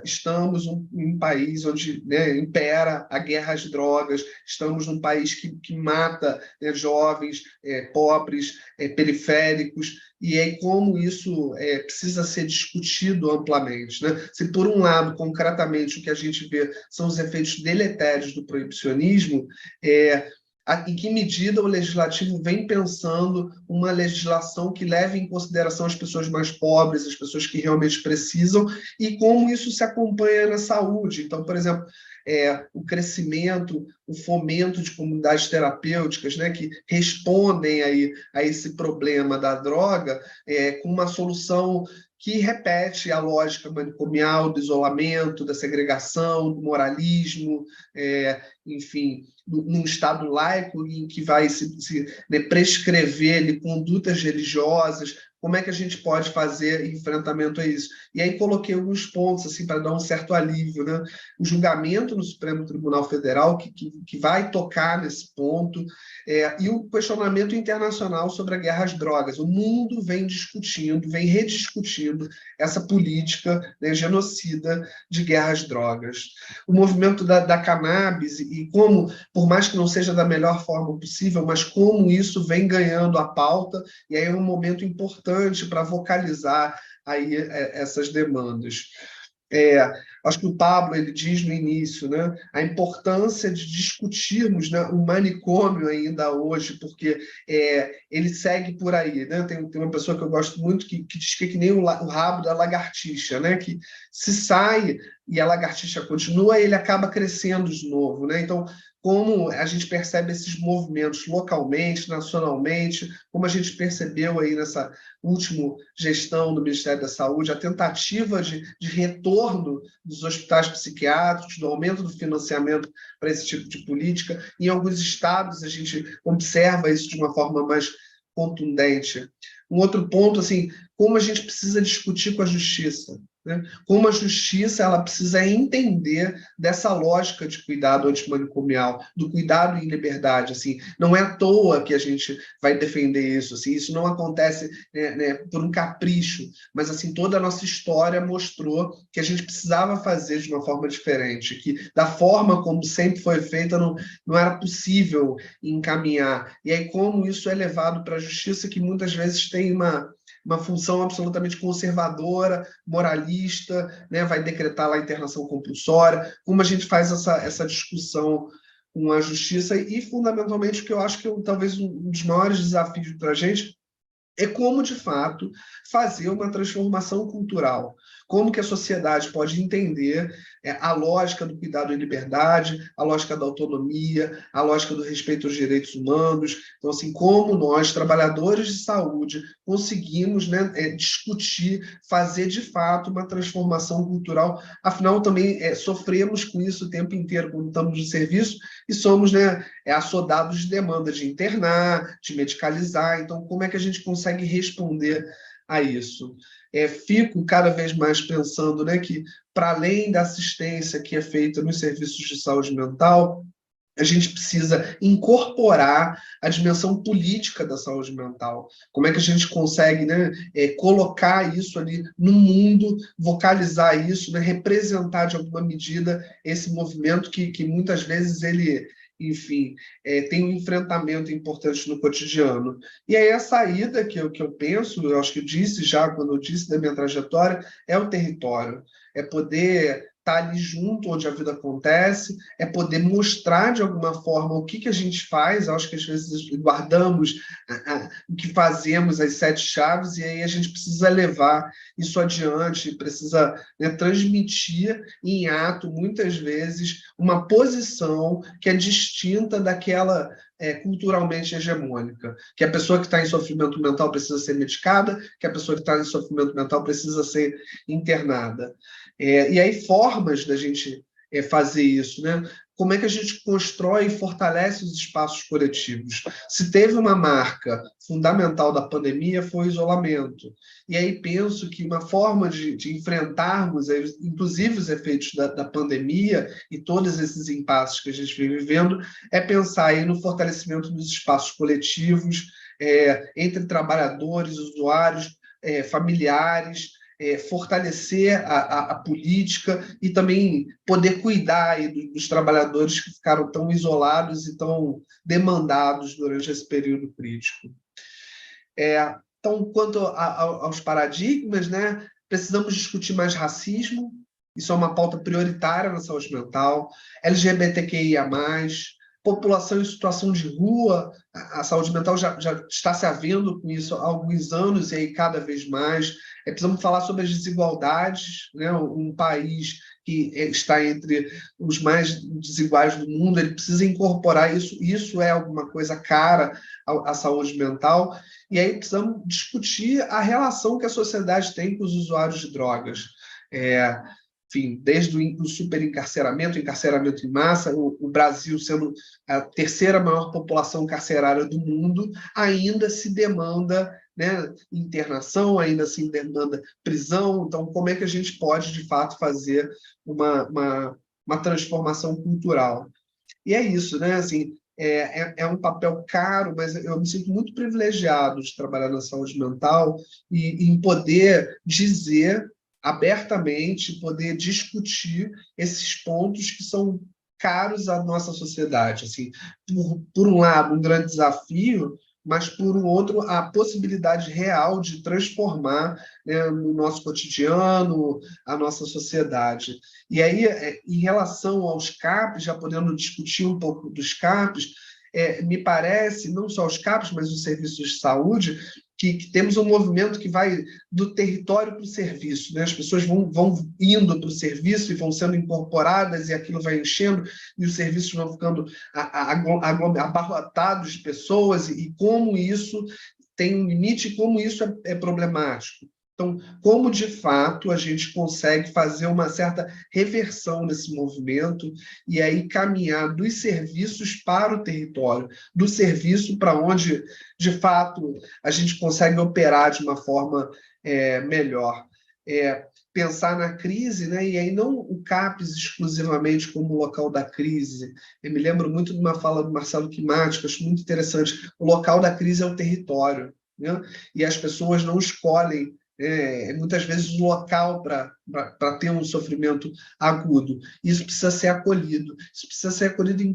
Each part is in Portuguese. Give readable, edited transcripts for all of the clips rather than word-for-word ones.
estamos em um país onde, né, impera a guerra às drogas, estamos num país que mata, né, jovens, pobres, periféricos, e aí como isso precisa ser discutido amplamente, né? Se, por um lado, concretamente, o que a gente vê são os efeitos deletérios do proibicionismo, em que medida o legislativo vem pensando uma legislação que leve em consideração as pessoas mais pobres, as pessoas que realmente precisam, e como isso se acompanha na saúde. Então, por exemplo, o crescimento, o fomento de comunidades terapêuticas, né, que respondem aí a esse problema da droga com uma solução que repete a lógica manicomial do isolamento, da segregação, do moralismo, enfim, num Estado laico em que vai né, prescrever condutas religiosas. Como é que a gente pode fazer enfrentamento a isso? E aí coloquei alguns pontos assim, para dar um certo alívio, né? O julgamento no Supremo Tribunal Federal, que vai tocar nesse ponto, e o questionamento internacional sobre a guerra às drogas. O mundo vem discutindo, vem rediscutindo essa política, né, genocida de guerra às drogas. O movimento da cannabis e como, por mais que não seja da melhor forma possível, mas como isso vem ganhando a pauta, e aí é um momento importante para vocalizar aí essas demandas. Acho que o Pablo ele diz no início, né, a importância de discutirmos, né, o manicômio ainda hoje, porque ele segue por aí. Né? Tem uma pessoa que eu gosto muito que diz que é que nem o rabo da lagartixa, né, que se sai e a lagartixa continua, ele acaba crescendo de novo. Né? Então, como a gente percebe esses movimentos localmente, nacionalmente, como a gente percebeu aí nessa última gestão do Ministério da Saúde, a tentativa de retorno dos hospitais psiquiátricos, do aumento do financiamento para esse tipo de política. Em alguns estados, a gente observa isso de uma forma mais contundente. Um outro ponto, assim, como a gente precisa discutir com a justiça. Né? Como a justiça ela precisa entender dessa lógica de cuidado antimanicomial, do cuidado em liberdade. Assim, não é à toa que a gente vai defender isso. Assim, isso não acontece por um capricho, mas assim toda a nossa história mostrou que a gente precisava fazer de uma forma diferente, que da forma como sempre foi feita não era possível encaminhar. E aí como isso é levado para a justiça, que muitas vezes tem uma função absolutamente conservadora, moralista, né? Vai decretar lá a internação compulsória. Como a gente faz essa discussão com a justiça? E, fundamentalmente, o que eu acho que talvez um dos maiores desafios para a gente é como, de fato, fazer uma transformação cultural. Como que a sociedade pode entender a lógica do cuidado em liberdade, a lógica da autonomia, a lógica do respeito aos direitos humanos. Então, assim, como nós, trabalhadores de saúde, conseguimos, né, discutir, fazer, de fato, uma transformação cultural. Afinal, também sofremos com isso o tempo inteiro quando estamos no serviço e somos, né, assodados de demanda de internar, de medicalizar. Então, como é que a gente consegue responder a isso? Fico cada vez mais pensando, né, que, para além da assistência que é feita nos serviços de saúde mental, a gente precisa incorporar a dimensão política da saúde mental. Como é que a gente consegue, né, colocar isso ali no mundo, vocalizar isso, né, representar de alguma medida esse movimento que muitas vezes ele, enfim, tem um enfrentamento importante no cotidiano. E aí a saída que eu penso, eu acho que eu disse já quando eu disse da minha trajetória, é o território. É poder estar ali junto onde a vida acontece, é poder mostrar de alguma forma o que a gente faz. Eu acho que às vezes guardamos o que fazemos, as 7 chaves, e aí a gente precisa levar isso adiante, precisa, né, transmitir em ato, muitas vezes, uma posição que é distinta daquela culturalmente hegemônica, que a pessoa que está em sofrimento mental precisa ser medicada, que a pessoa que está em sofrimento mental precisa ser internada. E aí formas da gente fazer isso, né? Como é que a gente constrói e fortalece os espaços coletivos? Se teve uma marca fundamental da pandemia, foi o isolamento. E aí penso que uma forma de enfrentarmos, inclusive, os efeitos da pandemia e todos esses impasses que a gente vem vivendo, é pensar aí no fortalecimento dos espaços coletivos, entre trabalhadores, usuários, familiares, fortalecer a política e também poder cuidar aí dos trabalhadores que ficaram tão isolados e tão demandados durante esse período crítico. Então, quanto aos paradigmas, né, precisamos discutir mais racismo, isso é uma pauta prioritária na saúde mental, LGBTQIA+, população em situação de rua, a saúde mental já está se havendo com isso há alguns anos e aí cada vez mais. Precisamos falar sobre as desigualdades, né? Um país que está entre os mais desiguais do mundo, ele precisa incorporar isso, isso é alguma coisa cara à saúde mental, e aí precisamos discutir a relação que a sociedade tem com os usuários de drogas. Enfim, desde o superencarceramento, encarceramento em massa, o Brasil sendo a terceira maior população carcerária do mundo, ainda se demanda, né, internação, ainda se demanda prisão. Então, como é que a gente pode, de fato, fazer uma transformação cultural? E é isso, né? Assim, é um papel caro, mas eu me sinto muito privilegiado de trabalhar na saúde mental e em poder dizer abertamente, poder discutir esses pontos que são caros à nossa sociedade. Assim, por um lado, um grande desafio, mas, por um outro, a possibilidade real de transformar, né, no nosso cotidiano, a nossa sociedade. E aí, em relação aos CAPs, já podendo discutir um pouco dos CAPs, me parece, não só os CAPs, mas os serviços de saúde, que temos um movimento que vai do território para o serviço, né? As pessoas vão indo para o serviço e vão sendo incorporadas e aquilo vai enchendo e os serviços vão ficando abarrotados de pessoas e como isso tem um limite e como isso é problemático. Então, como de fato a gente consegue fazer uma certa reversão nesse movimento e aí caminhar dos serviços para o território, do serviço para onde, de fato, a gente consegue operar de uma forma melhor. Pensar na crise, né? E aí não o CAPES exclusivamente como local da crise. Eu me lembro muito de uma fala do Marcelo Quimati, que eu acho muito interessante. O local da crise é o território, né? E as pessoas não escolhem muitas vezes o local para ter um sofrimento agudo. Isso precisa ser acolhido. Isso precisa ser acolhido em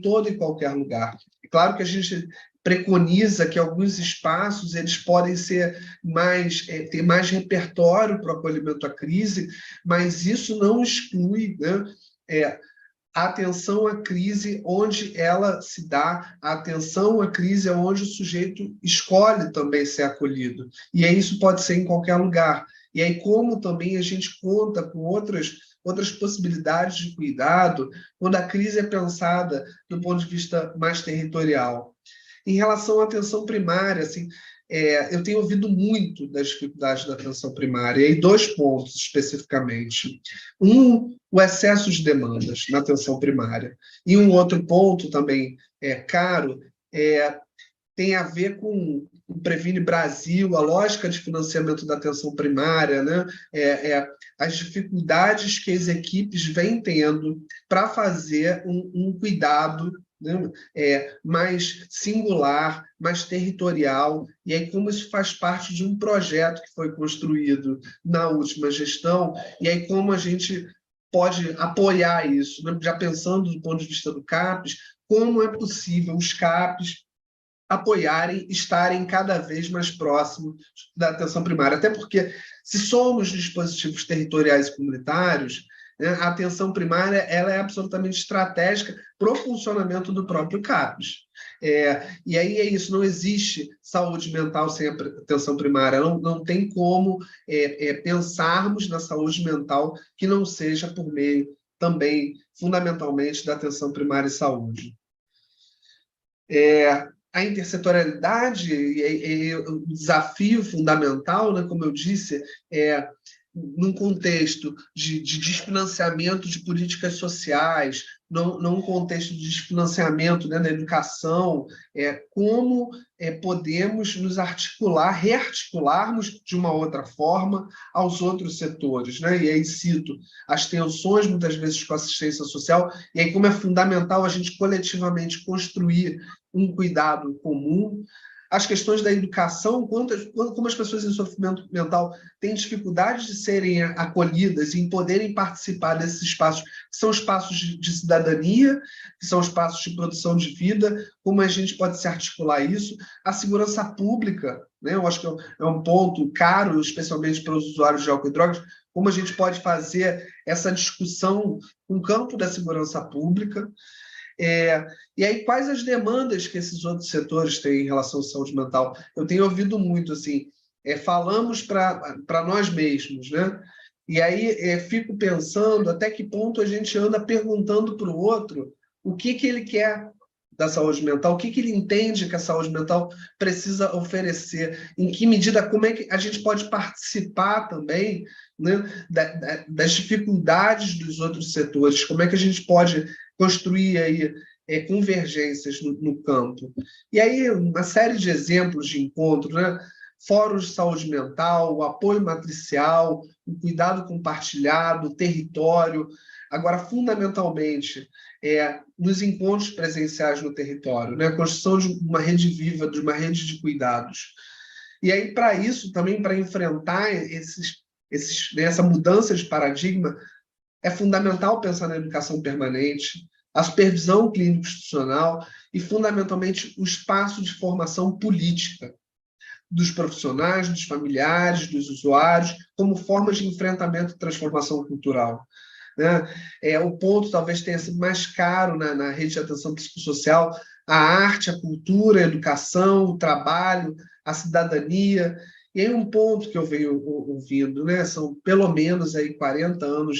todo e qualquer lugar. É claro que a gente preconiza que alguns espaços eles podem ser ter mais repertório para o acolhimento à crise, mas isso não exclui, né, a atenção à crise onde ela se dá, a atenção à crise é onde o sujeito escolhe também ser acolhido. E aí isso pode ser em qualquer lugar. E aí como também a gente conta com outras possibilidades de cuidado quando a crise é pensada do ponto de vista mais territorial. Em relação à atenção primária, assim, eu tenho ouvido muito das dificuldades da atenção primária, e 2 pontos especificamente. O excesso de demandas na atenção primária. E um outro ponto também caro tem a ver com o Previne Brasil, a lógica de financiamento da atenção primária, né? As dificuldades que as equipes vêm tendo para fazer um cuidado, né, mais singular, mais territorial, e aí como isso faz parte de um projeto que foi construído na última gestão, e aí como a gente pode apoiar isso, né? Já pensando do ponto de vista do CAPES, como é possível os CAPES apoiarem, estarem cada vez mais próximos da atenção primária. Até porque, se somos dispositivos territoriais e comunitários, né, a atenção primária ela é absolutamente estratégica para o funcionamento do próprio CAPES. E aí é isso, não existe saúde mental sem a atenção primária, não tem como pensarmos na saúde mental que não seja por meio também, fundamentalmente, da atenção primária e saúde. A intersetorialidade é um desafio fundamental, né, como eu disse, num contexto de desfinanciamento de políticas sociais, num contexto de desfinanciamento, né, da educação, como podemos nos rearticularmos de uma outra forma aos outros setores, né? E aí cito as tensões, muitas vezes, com a assistência social, e aí como é fundamental a gente coletivamente construir um cuidado comum, as questões da educação, como as pessoas em sofrimento mental têm dificuldade de serem acolhidas e em poderem participar desses espaços, que são espaços de cidadania, que são espaços de produção de vida, como a gente pode se articular isso, a segurança pública, né? Eu acho que é um ponto caro, especialmente para os usuários de álcool e drogas, como a gente pode fazer essa discussão no campo da segurança pública. E aí, quais as demandas que esses outros setores têm em relação à saúde mental? Eu tenho ouvido muito, assim, falamos para nós mesmos, né? E aí fico pensando até que ponto a gente anda perguntando para o outro o que ele quer da saúde mental, o que ele entende que a saúde mental precisa oferecer, em que medida, como é que a gente pode participar também, né, das dificuldades dos outros setores, como é que a gente pode construir aí convergências no campo. E aí, uma série de exemplos de encontro, né? Fóruns de saúde mental, o apoio matricial, o cuidado compartilhado, o território. Agora, fundamentalmente, nos encontros presenciais no território, né? A construção de uma rede viva, de uma rede de cuidados. E aí, para isso, também para enfrentar essa mudança de paradigma, é fundamental pensar na educação permanente, a supervisão clínico-institucional e, fundamentalmente, o espaço de formação política dos profissionais, dos familiares, dos usuários, como formas de enfrentamento e transformação cultural. Né? O ponto talvez tenha sido mais caro na rede de atenção psicossocial, a arte, a cultura, a educação, o trabalho, a cidadania. E aí um ponto que eu venho ouvindo, né? São pelo menos aí 40 anos